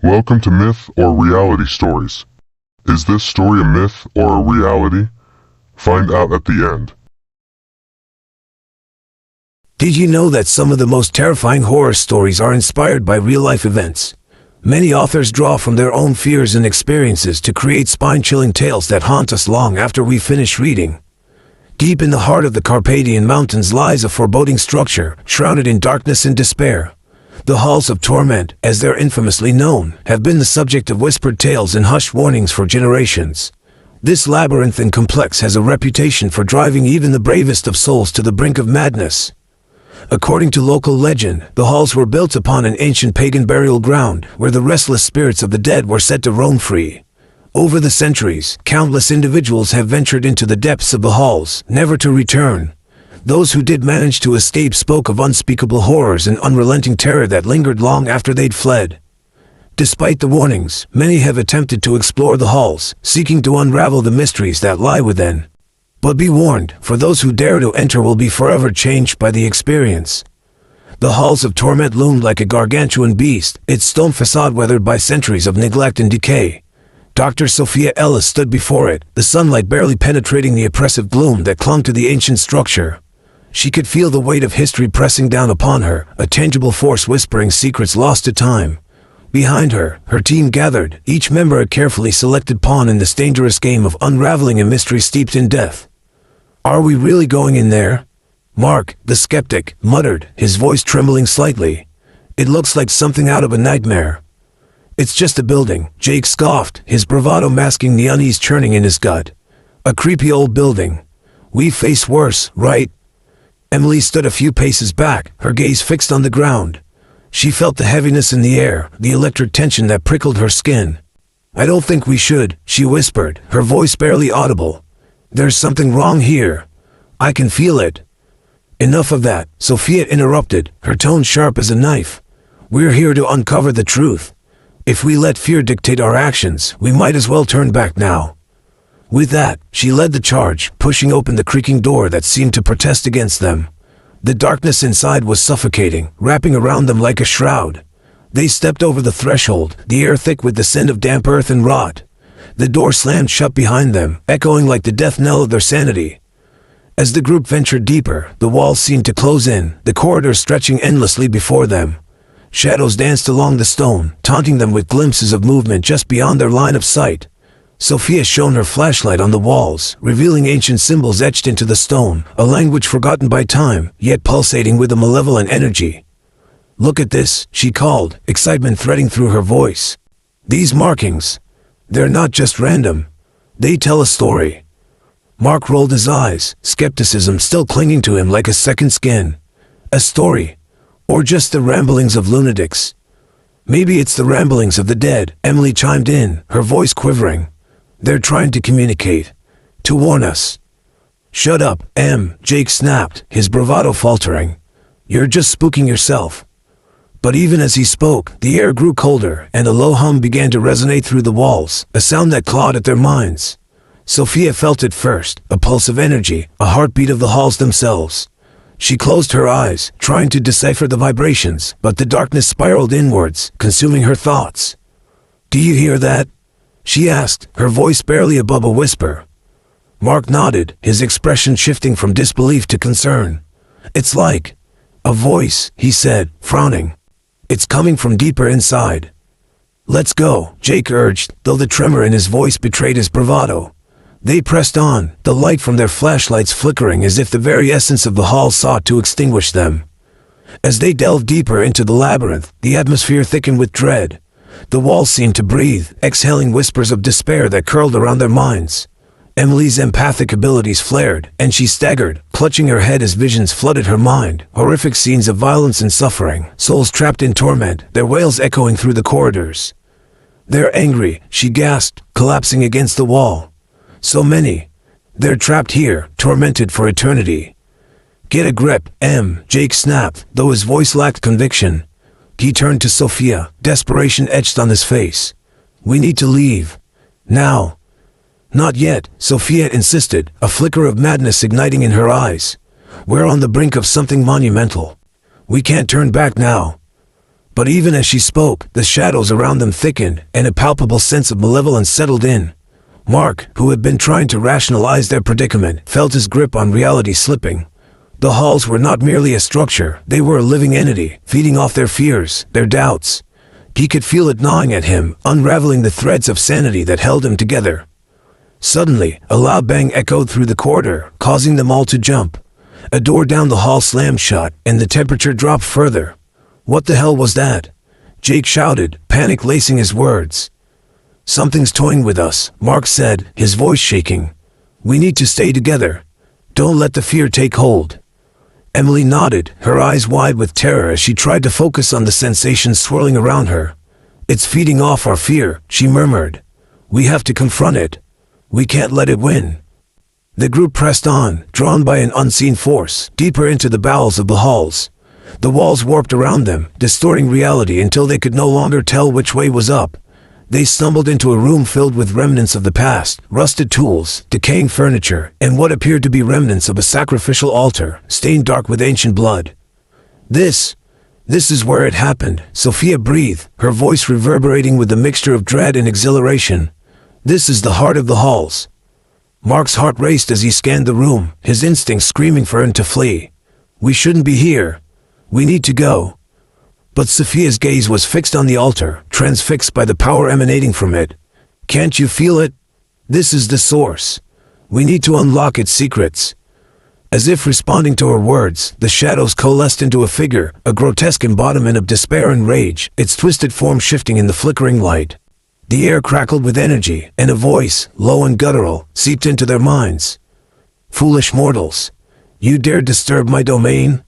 Welcome to Myth or Reality Stories. Is this story a myth or a reality? Find out at the end. Did you know that some of the most terrifying horror stories are inspired by real-life events? Many authors draw from their own fears and experiences to create spine-chilling tales that haunt us long after we finish reading. Deep in the heart of the Carpathian Mountains lies a foreboding structure, shrouded in darkness and despair. The Halls of Torment, as they're infamously known, have been the subject of whispered tales and hushed warnings for generations. This labyrinthine complex has a reputation for driving even the bravest of souls to the brink of madness. According to local legend, the halls were built upon an ancient pagan burial ground, where the restless spirits of the dead were said to roam free. Over the centuries, countless individuals have ventured into the depths of the halls, never to return. Those who did manage to escape spoke of unspeakable horrors and unrelenting terror that lingered long after they'd fled. Despite the warnings, many have attempted to explore the halls, seeking to unravel the mysteries that lie within. But be warned, for those who dare to enter will be forever changed by the experience. The Halls of Torment loomed like a gargantuan beast, its stone facade weathered by centuries of neglect and decay. Dr. Sophia Ellis stood before it, the sunlight barely penetrating the oppressive gloom that clung to the ancient structure. She could feel the weight of history pressing down upon her, a tangible force whispering secrets lost to time. Behind her, her team gathered, each member a carefully selected pawn in this dangerous game of unraveling a mystery steeped in death. "Are we really going in there?" Mark, the skeptic, muttered, his voice trembling slightly. "It looks like something out of a nightmare." "It's just a building," Jake scoffed, his bravado masking the unease churning in his gut. "A creepy old building. We've faced worse, right?" Emily stood a few paces back, her gaze fixed on the ground. She felt the heaviness in the air, the electric tension that prickled her skin. "I don't think we should," she whispered, her voice barely audible. "There's something wrong here. I can feel it." "Enough of that," Sophia interrupted, her tone sharp as a knife. "We're here to uncover the truth. If we let fear dictate our actions, we might as well turn back now." With that, she led the charge, pushing open the creaking door that seemed to protest against them. The darkness inside was suffocating, wrapping around them like a shroud. They stepped over the threshold, the air thick with the scent of damp earth and rot. The door slammed shut behind them, echoing like the death knell of their sanity. As the group ventured deeper, the walls seemed to close in, the corridors stretching endlessly before them. Shadows danced along the stone, taunting them with glimpses of movement just beyond their line of sight. Sophia shone her flashlight on the walls, revealing ancient symbols etched into the stone, a language forgotten by time, yet pulsating with a malevolent energy. "Look at this," she called, excitement threading through her voice. "These markings. They're not just random. They tell a story." Mark rolled his eyes, skepticism still clinging to him like a second skin. "A story? Or just the ramblings of lunatics?" "Maybe it's the ramblings of the dead," Emily chimed in, her voice quivering. "They're trying to communicate. To warn us." "Shut up, Em," Jake snapped, his bravado faltering. "You're just spooking yourself." But even as he spoke, the air grew colder, and a low hum began to resonate through the walls, a sound that clawed at their minds. Sophia felt it first, a pulse of energy, a heartbeat of the halls themselves. She closed her eyes, trying to decipher the vibrations, but the darkness spiraled inwards, consuming her thoughts. "Do you hear that?" she asked, her voice barely above a whisper. Mark nodded, his expression shifting from disbelief to concern. "It's like a voice," he said, frowning. "It's coming from deeper inside." "Let's go," Jake urged, though the tremor in his voice betrayed his bravado. They pressed on, the light from their flashlights flickering as if the very essence of the hall sought to extinguish them. As they delved deeper into the labyrinth, the atmosphere thickened with dread. The walls seemed to breathe, exhaling whispers of despair that curled around their minds. Emily's empathic abilities flared, and she staggered, clutching her head as visions flooded her mind, horrific scenes of violence and suffering, souls trapped in torment, their wails echoing through the corridors. "They're angry," she gasped, collapsing against the wall. "So many. They're trapped here, tormented for eternity." "Get a grip, Em," Jake snapped, though his voice lacked conviction. He turned to Sophia, desperation etched on his face. "We need to leave. Now." "Not yet," Sophia insisted, a flicker of madness igniting in her eyes. "We're on the brink of something monumental. We can't turn back now." But even as she spoke, the shadows around them thickened, and a palpable sense of malevolence settled in. Mark, who had been trying to rationalize their predicament, felt his grip on reality slipping. The halls were not merely a structure, they were a living entity, feeding off their fears, their doubts. He could feel it gnawing at him, unraveling the threads of sanity that held him together. Suddenly, a loud bang echoed through the corridor, causing them all to jump. A door down the hall slammed shut, and the temperature dropped further. What the hell was that? Jake shouted, panic lacing his words. Something's toying with us, Mark said, his voice shaking. We need to stay together. Don't let the fear take hold. Emily nodded, her eyes wide with terror as she tried to focus on the sensations swirling around her. It's feeding off our fear, she murmured. We have to confront it. We can't let it win. The group pressed on, drawn by an unseen force, deeper into the bowels of the halls. The walls warped around them, distorting reality until they could no longer tell which way was up. They stumbled into a room filled with remnants of the past, rusted tools, decaying furniture, and what appeared to be remnants of a sacrificial altar, stained dark with ancient blood. This is where it happened, Sophia breathed, her voice reverberating with a mixture of dread and exhilaration. This is the heart of the halls. Mark's heart raced as he scanned the room, his instincts screaming for him to flee. We shouldn't be here. We need to go. But Sophia's gaze was fixed on the altar, transfixed by the power emanating from it. Can't you feel it? This is the source. We need to unlock its secrets. As if responding to her words, the shadows coalesced into a figure, a grotesque embodiment of despair and rage, its twisted form shifting in the flickering light. The air crackled with energy, and a voice, low and guttural, seeped into their minds. Foolish mortals! You dare disturb my domain?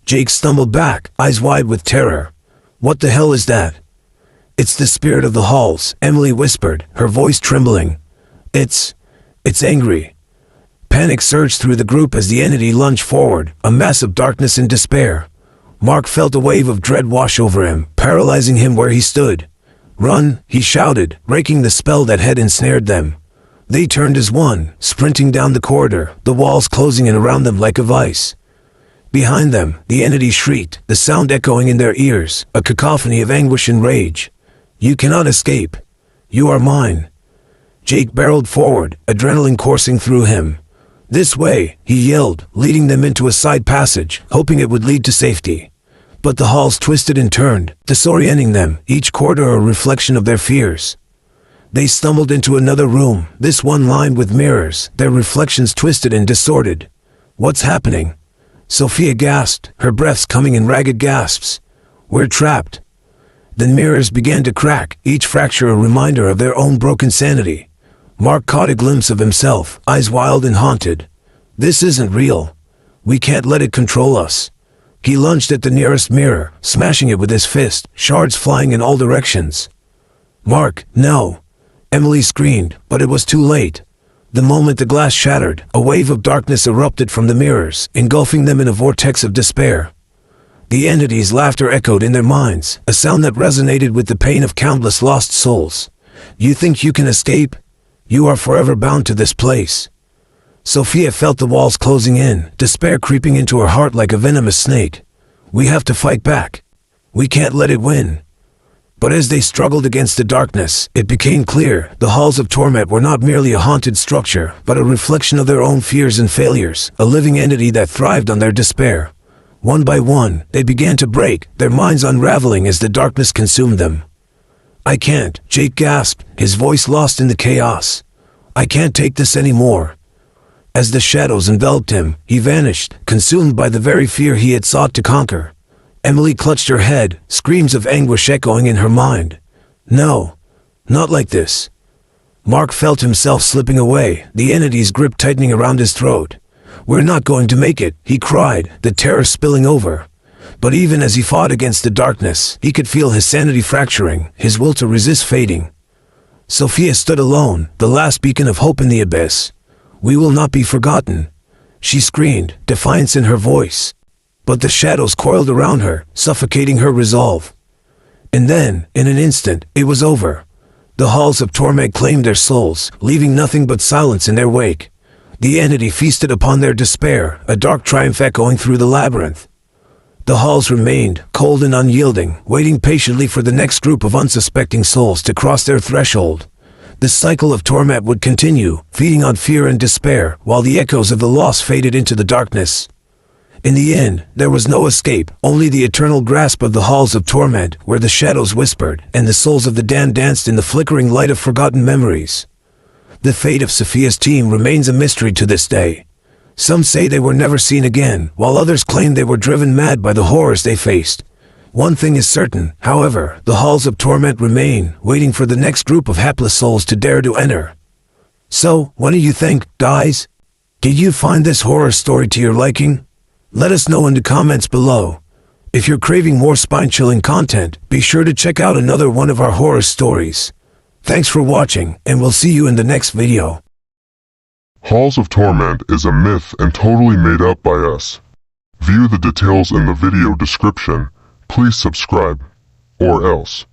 Jake stumbled back, eyes wide with terror. What the hell is that? It's the spirit of the halls, Emily whispered, her voice trembling. It's angry. Panic surged through the group as the entity lunged forward, a mass of darkness and despair. Mark felt a wave of dread wash over him, paralyzing him where he stood. Run, he shouted, breaking the spell that had ensnared them. They turned as one, sprinting down the corridor, the walls closing in around them like a vice. Behind them, the entity shrieked, the sound echoing in their ears, a cacophony of anguish and rage. You cannot escape. You are mine. Jake barreled forward, adrenaline coursing through him. This way, he yelled, leading them into a side passage, hoping it would lead to safety. But the halls twisted and turned, disorienting them, each corridor a reflection of their fears. They stumbled into another room, this one lined with mirrors, their reflections twisted and distorted. What's happening? Sophia gasped, her breaths coming in ragged gasps. We're trapped. The mirrors began to crack, each fracture a reminder of their own broken sanity. Mark caught a glimpse of himself, eyes wild and haunted. This isn't real. We can't let it control us. He lunged at the nearest mirror, smashing it with his fist, shards flying in all directions. Mark, no! Emily screamed, but it was too late. The moment the glass shattered, a wave of darkness erupted from the mirrors, engulfing them in a vortex of despair. The entity's laughter echoed in their minds, a sound that resonated with the pain of countless lost souls. You think you can escape? You are forever bound to this place. Sophia felt the walls closing in, despair creeping into her heart like a venomous snake. We have to fight back. We can't let it win. But as they struggled against the darkness, it became clear the halls of torment were not merely a haunted structure, but a reflection of their own fears and failures, a living entity that thrived on their despair. One by one, they began to break, their minds unraveling as the darkness consumed them. I can't, Jake gasped, his voice lost in the chaos. I can't take this anymore. As the shadows enveloped him, he vanished, consumed by the very fear he had sought to conquer. Emily clutched her head, screams of anguish echoing in her mind. No, not like this. Mark felt himself slipping away, the entity's grip tightening around his throat. We're not going to make it, he cried, the terror spilling over. But even as he fought against the darkness, he could feel his sanity fracturing, his will to resist fading. Sophia stood alone, the last beacon of hope in the abyss. We will not be forgotten, she screamed, defiance in her voice. But the shadows coiled around her, suffocating her resolve. And then, in an instant, it was over. The halls of torment claimed their souls, leaving nothing but silence in their wake. The entity feasted upon their despair, a dark triumph echoing through the labyrinth. The halls remained, cold and unyielding, waiting patiently for the next group of unsuspecting souls to cross their threshold. The cycle of torment would continue, feeding on fear and despair, while the echoes of the lost faded into the darkness. In the end, there was no escape, only the eternal grasp of the halls of torment, where the shadows whispered, and the souls of the damned danced in the flickering light of forgotten memories. The fate of Sophia's team remains a mystery to this day. Some say they were never seen again, while others claim they were driven mad by the horrors they faced. One thing is certain, however, the halls of torment remain, waiting for the next group of hapless souls to dare to enter. So, what do you think, guys? Did you find this horror story to your liking? Let us know in the comments below. If you're craving more spine-chilling content, be sure to check out another one of our horror stories. Thanks for watching, and we'll see you in the next video. Halls of Torment is a myth and totally made up by us. View the details in the video description. Please subscribe, or else.